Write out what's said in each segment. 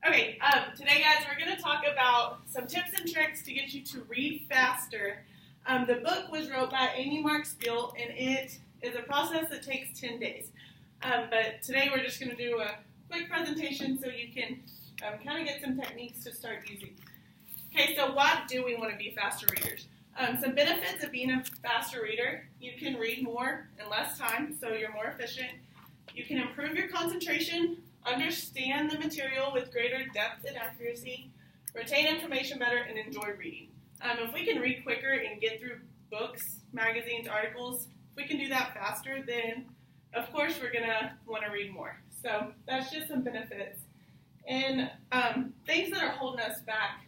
Okay, today guys, we're going to talk about some tips and tricks to get you to read faster. The book was wrote by Amy Beall, and it is a process that takes 10 days. But today we're just going to do a quick presentation so you can kind of get some techniques to start using. Okay, so why do we want to be faster readers? Some benefits of being a faster reader: you can read more in less time, so you're more efficient. You can improve your concentration, understand the material with greater depth and accuracy, retain information better, and enjoy reading. If we can read quicker and get through books, magazines, articles, if we can do that faster, then of course we're going to want to read more. So that's just some benefits. And things that are holding us back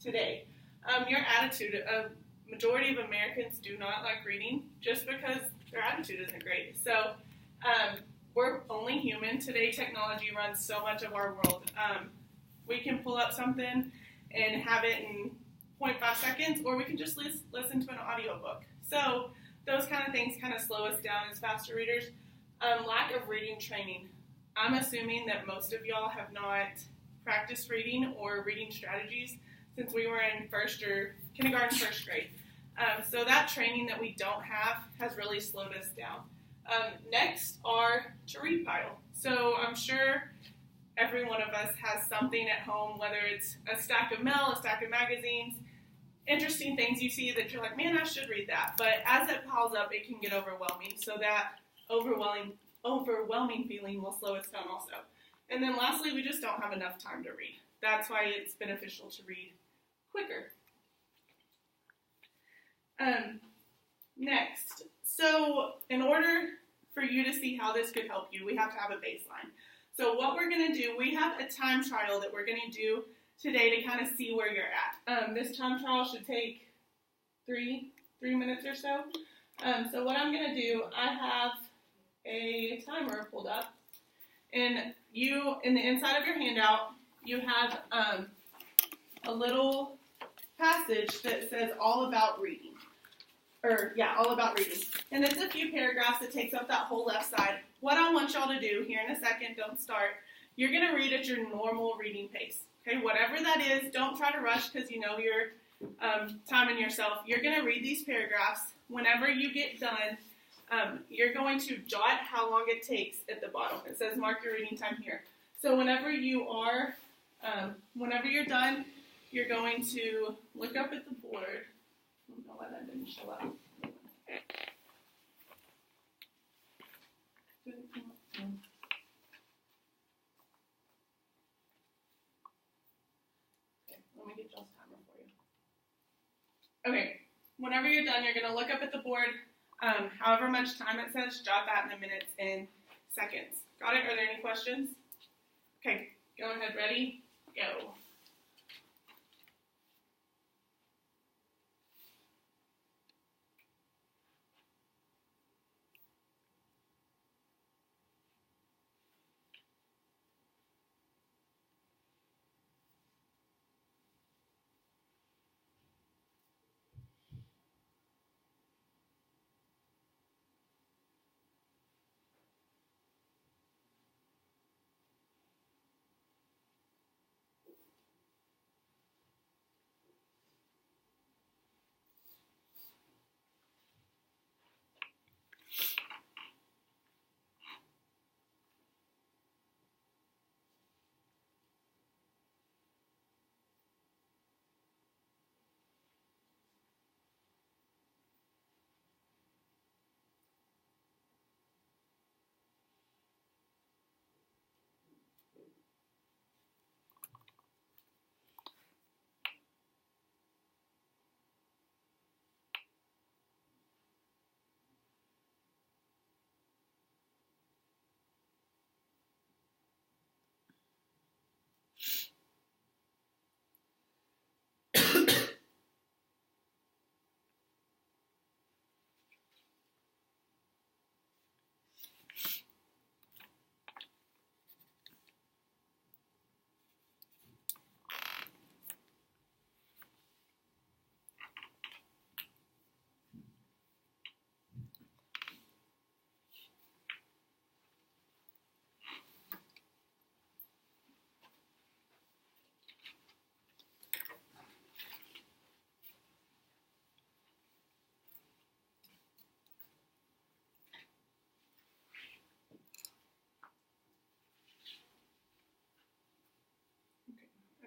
today. Your attitude. A majority of Americans do not like reading just because their attitude isn't great. So we're only human. Today, technology runs so much of our world. We can pull up something and have it in 0.5 seconds, or we can just listen to an audiobook. So those kind of things kind of slow us down as faster readers. Lack of reading training. I'm assuming that most of y'all have not practiced reading or reading strategies since we were in kindergarten, first grade. So that training that we don't have has really slowed us down. Next are to read pile. So I'm sure every one of us has something at home, whether it's a stack of mail, a stack of magazines, interesting things you see that you're like, man, I should read that. But as it piles up, it can get overwhelming. So that overwhelming feeling will slow us down also. And then lastly, we just don't have enough time to read. That's why it's beneficial to read quicker. Next, so in order for you to see how this could help you, we have to have a baseline. So what we're going to do, we have a time trial that we're going to do today to kind of see where you're at. This time trial should take three minutes or so. So what I'm going to do, I have a timer pulled up, and in the inside of your handout, you have a little passage that says all about reading. All about reading. And it's a few paragraphs that takes up that whole left side. What I want y'all to do here in a second, don't start, you're going to read at your normal reading pace. Okay, whatever that is, don't try to rush because you know you're timing yourself. You're going to read these paragraphs. Whenever you get done, you're going to jot how long it takes at the bottom. It says mark your reading time here. So whenever you're done, you're going to look up at the board. I don't know why that didn't show up. Okay, let me get y'all's timer for you. Okay, whenever you're done, you're going to look up at the board. However much time it says, jot that in the minutes and seconds. Got it? Are there any questions? Okay, go ahead. Ready? Go.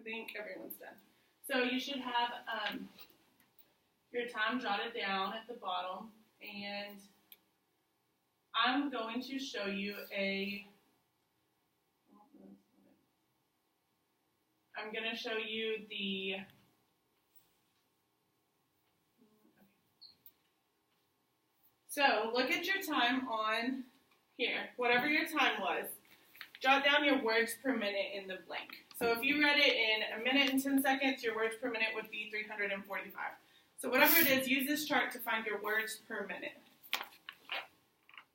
I think everyone's done. So you should have your time jotted down at the bottom, and I'm going to show you I'm going to show you the So look at your time on here, whatever your time was. Jot down your words per minute in the blank. So if you read it in 1 minute and 10 seconds, your words per minute would be 345. So whatever it is, use this chart to find your words per minute.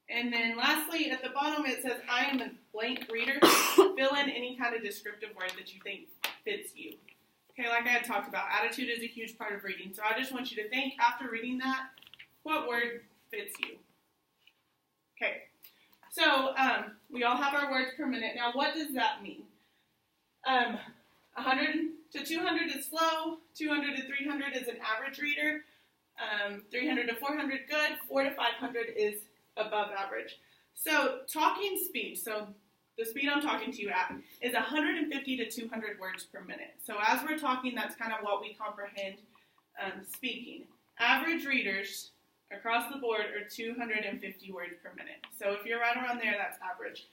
And then lastly, at the bottom it says, I am a blank reader. Fill in any kind of descriptive word that you think fits you. Okay, like I had talked about, attitude is a huge part of reading. So I just want you to think, after reading that, what word fits you? Okay, so we all have our words per minute. Now, what does that mean? 100 to 200 is slow, 200 to 300 is an average reader, 300 to 400 good, 400 to 500 is above average. So talking speed, so the speed I'm talking to you at, is 150 to 200 words per minute. So as we're talking, that's kind of what we comprehend speaking. Average readers across the board are 250 words per minute. So if you're right around there, that's average.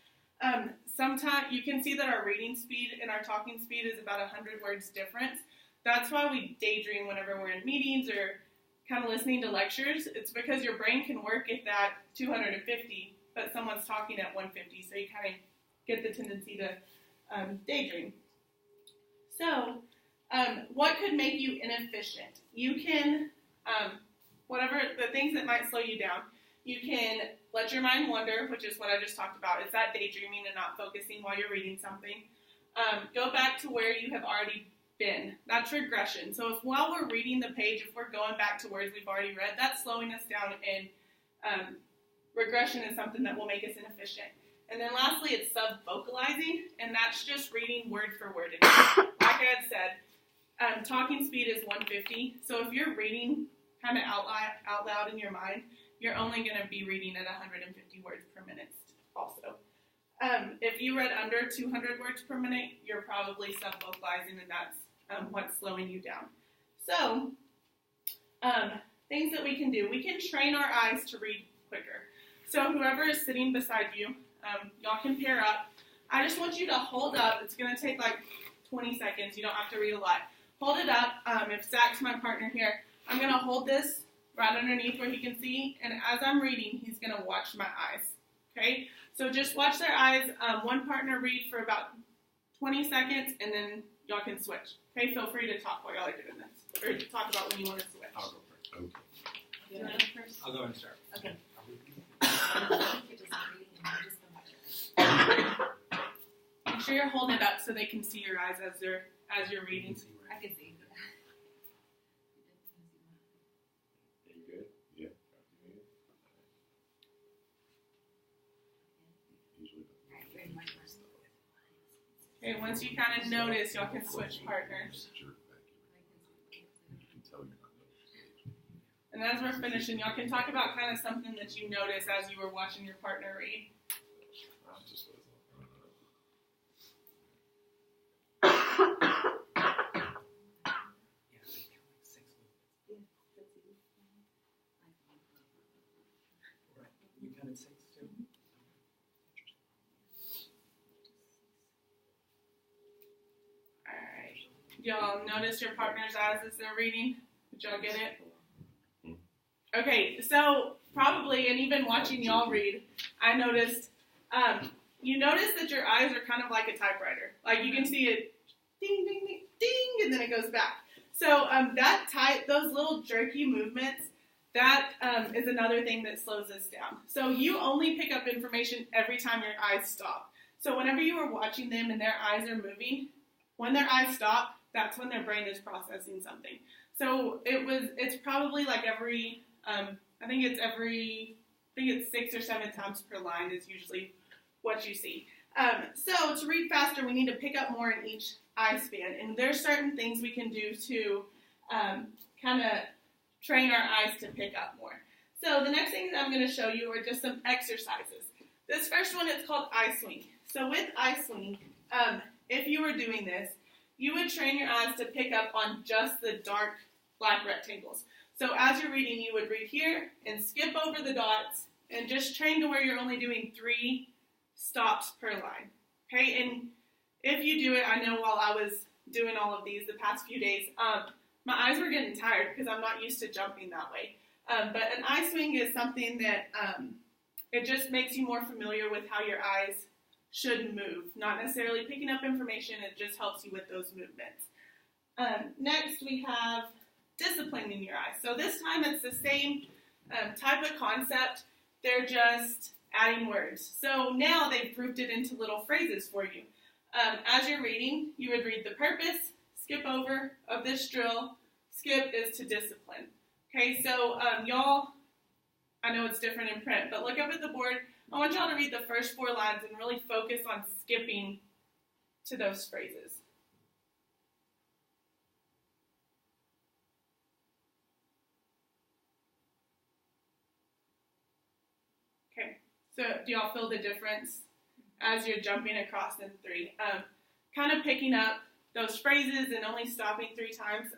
Sometimes you can see that our reading speed and our talking speed is about 100 words difference. That's why we daydream whenever we're in meetings or kind of listening to lectures. It's because your brain can work at that 250, but someone's talking at 150, so you kind of get the tendency to daydream. So what could make you inefficient? You can, whatever the things that might slow you down, you can let your mind wander, which is what I just talked about. It's that daydreaming and not focusing while you're reading something. Go back to where you have already been. That's regression. So if while we're reading the page, if we're going back to words we've already read, that's slowing us down, and regression is something that will make us inefficient. And then lastly, it's sub-vocalizing, and that's just reading word for word. Like I had said, talking speed is 150. So if you're reading kind of out loud in your mind, you're only going to be reading at 150 words per minute also. If you read under 200 words per minute, you're probably sub-vocalizing, and that's what's slowing you down. So, things that we can do. We can train our eyes to read quicker. So whoever is sitting beside you, y'all can pair up. I just want you to hold up. It's going to take like 20 seconds. You don't have to read a lot. Hold it up. If Zach's my partner here, I'm going to hold this right underneath where he can see, and as I'm reading, he's going to watch my eyes. Okay? So just watch their eyes. One partner read for about 20 seconds, and then y'all can switch. Okay? Feel free to talk while y'all are doing this, or talk about when you want to switch. I'll go first. Okay. You want to go first? I'll go and start. Okay. Make sure you're holding it up so they can see your eyes as you're reading. I can see. Are you good? Yeah. Okay, once you kind of notice, y'all can switch partners. And as we're finishing, y'all can talk about kind of something that you noticed as you were watching your partner read. Alright. Y'all notice your partner's eyes as they're reading? Did y'all get it? Okay, so probably, and even watching y'all read, I noticed, you notice that your eyes are kind of like a typewriter. Like you can see it ding, ding, ding, ding, and then it goes back. So those little jerky movements, that is another thing that slows us down. So you only pick up information every time your eyes stop. So whenever you are watching them and their eyes are moving, when their eyes stop, that's when their brain is processing something. So it's probably like every, I think it's 6 or 7 times per line is usually what you see. So to read faster, we need to pick up more in each eye span. And there's certain things we can do to kind of train our eyes to pick up more. So the next thing that I'm going to show you are just some exercises. This first one is called eye swing. So with eye swing, if you were doing this, you would train your eyes to pick up on just the dark black rectangles. So as you're reading, you would read here and skip over the dots and just train to where you're only doing 3 stops per line. Okay, and if you do it, I know while I was doing all of these the past few days, my eyes were getting tired because I'm not used to jumping that way. But an eye swing is something that it just makes you more familiar with how your eyes should move. Not necessarily picking up information, it just helps you with those movements. Next, we have disciplining your eyes. So this time it's the same type of concept. They're just adding words. So now they've grouped it into little phrases for you. As you're reading, you would read the purpose, skip over of this drill. Skip is to discipline. Okay, so y'all, I know it's different in print, but look up at the board. I want y'all to read the first 4 lines and really focus on skipping to those phrases. Okay, so do y'all feel the difference as you're jumping across in 3? Kind of picking up those phrases and only stopping 3 times,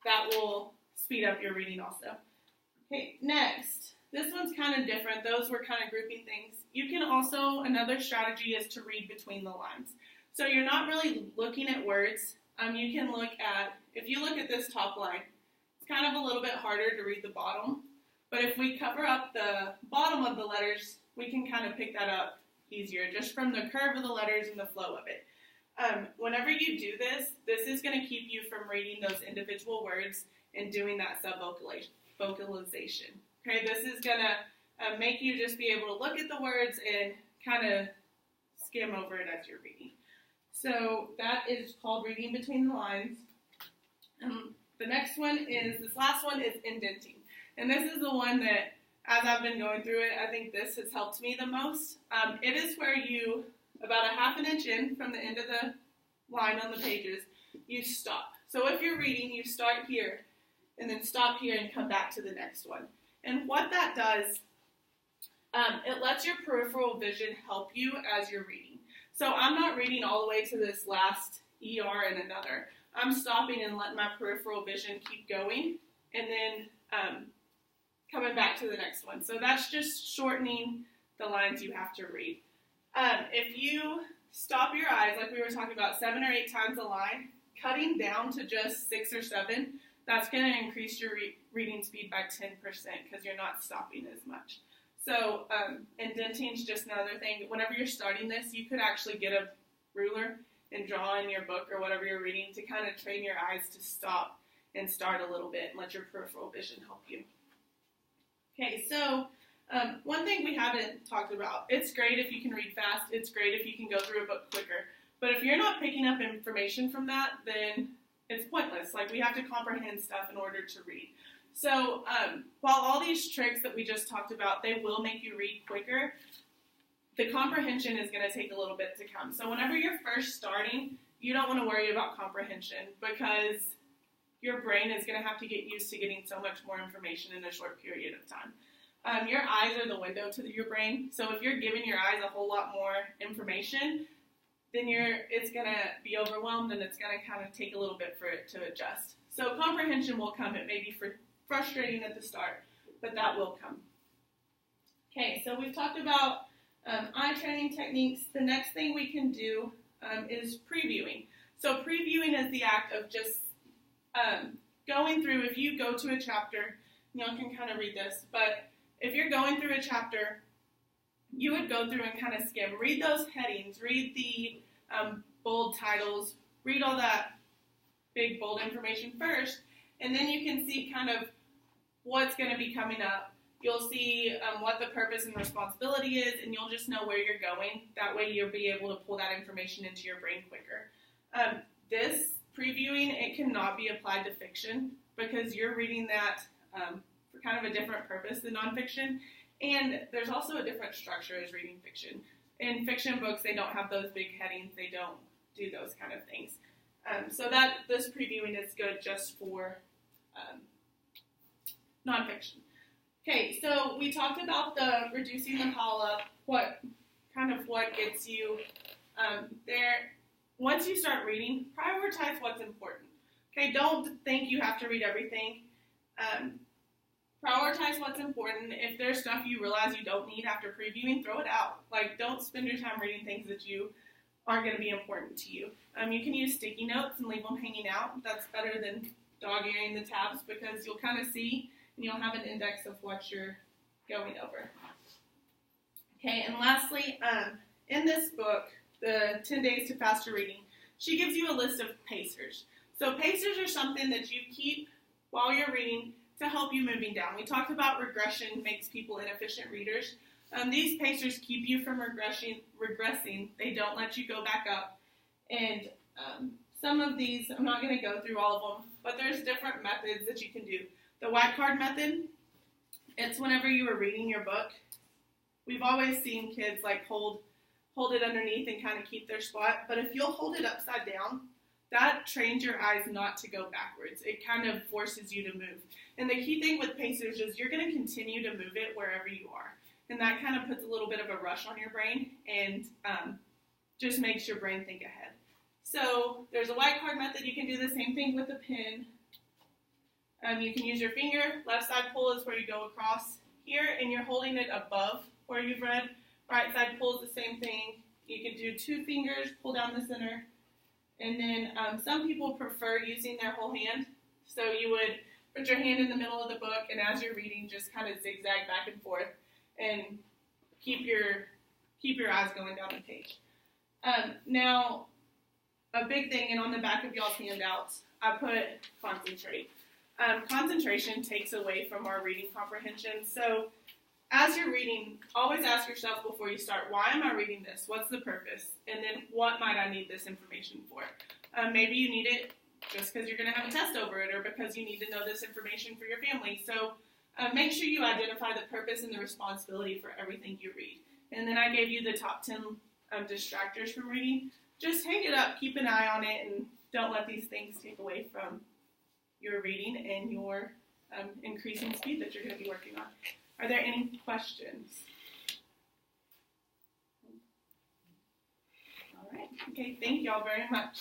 that will speed up your reading also. Okay, next, this one's kind of different. Those were kind of grouping things. You can also, another strategy is to read between the lines. So you're not really looking at words. You can look at, if you look at this top line, it's kind of a little bit harder to read the bottom. But if we cover up the bottom of the letters, we can kind of pick that up easier just from the curve of the letters and the flow of it. Whenever you do this, this is going to keep you from reading those individual words and doing that sub-vocalization. Okay, this is going to make you just be able to look at the words and kind of skim over it as you're reading. So that is called reading between the lines. The next one is, this last one is indenting. And this is the one that, as I've been going through it, I think this has helped me the most. It is where you, about a ½ inch in from the end of the line on the pages, you stop. So if you're reading, you start here and then stop here and come back to the next one. And what that does, it lets your peripheral vision help you as you're reading. So I'm not reading all the way to this last ER and another. I'm stopping and letting my peripheral vision keep going and then coming back to the next one. So that's just shortening the lines you have to read. If you stop your eyes, like we were talking about, 7 or 8 times a line, cutting down to just 6 or 7, that's going to increase your reading speed by 10% because you're not stopping as much. So indenting is just another thing. Whenever you're starting this, you could actually get a ruler and draw in your book or whatever you're reading to kind of train your eyes to stop and start a little bit and let your peripheral vision help you. Okay, so one thing we haven't talked about, it's great if you can read fast, it's great if you can go through a book quicker, but if you're not picking up information from that, then it's pointless. Like, we have to comprehend stuff in order to read. So while all these tricks that we just talked about, they will make you read quicker, the comprehension is going to take a little bit to come. So whenever you're first starting, you don't want to worry about comprehension because your brain is going to have to get used to getting so much more information in a short period of time. Your eyes are the window to your brain, so if you're giving your eyes a whole lot more information, then it's going to be overwhelmed and it's going to kind of take a little bit for it to adjust. So comprehension will come. It may be frustrating at the start, but that will come. Okay, so we've talked about eye training techniques. The next thing we can do is previewing. So previewing is the act of just going through. If you go to a chapter, y'all can kind of read this, but if you're going through a chapter, you would go through and kind of skim. Read those headings, read the bold titles, read all that big bold information first, and then you can see kind of what's going to be coming up. You'll see what the purpose and responsibility is, and you'll just know where you're going. That way you'll be able to pull that information into your brain quicker. This previewing, it cannot be applied to fiction because you're reading that for kind of a different purpose than nonfiction. And there's also a different structure as reading fiction. In fiction books, they don't have those big headings. They don't do those kind of things. So that this previewing is good just for nonfiction. Okay, so we talked about the reducing the pile up, what gets you there. once you start reading, prioritize what's important. Okay, don't think you have to read everything. Prioritize what's important. If there's stuff you realize you don't need after previewing, throw it out. Like, don't spend your time reading things that you aren't going to be important to you. You can use sticky notes and leave them hanging out. That's better than dog-earing the tabs because you'll kind of see and you'll have an index of what you're going over. Okay, and lastly, in this book, the 10 Days to Faster Reading, she gives you a list of pacers. So pacers are something that you keep while you're reading to help you moving down. We talked about regression makes people inefficient readers. These pacers keep you from regressing. They don't let you go back up. And some of these, I'm not going to go through all of them, but there's different methods that you can do. The white card method, it's whenever you are reading your book. We've always seen kids like hold it underneath and kind of keep their spot. But if you'll hold it upside down, that trains your eyes not to go backwards. It kind of forces you to move. And the key thing with pacers is you're going to continue to move it wherever you are. And that kind of puts a little bit of a rush on your brain and just makes your brain think ahead. So there's a white card method. You can do the same thing with a pen. You can use your finger. Left side pull is where you go across here, and you're holding it above where you've read. Right side pull is the same thing. You can do 2 fingers, pull down the center. And then some people prefer using their whole hand. So you would put your hand in the middle of the book, and as you're reading, just kind of zigzag back and forth and keep your eyes going down the page. Now, a big thing, and on the back of y'all's handouts, I put concentrate. Concentration takes away from our reading comprehension. So as you're reading, always ask yourself before you start, why am I reading this? What's the purpose? And then what might I need this information for? Maybe you need it just because you're going to have a test over it or because you need to know this information for your family. So make sure you identify the purpose and the responsibility for everything you read. And then I gave you the top 10 distractors from reading. Just hang it up, keep an eye on it, and don't let these things take away from your reading and your increasing speed that you're going to be working on. Are there any questions? All right. Okay, thank y'all very much.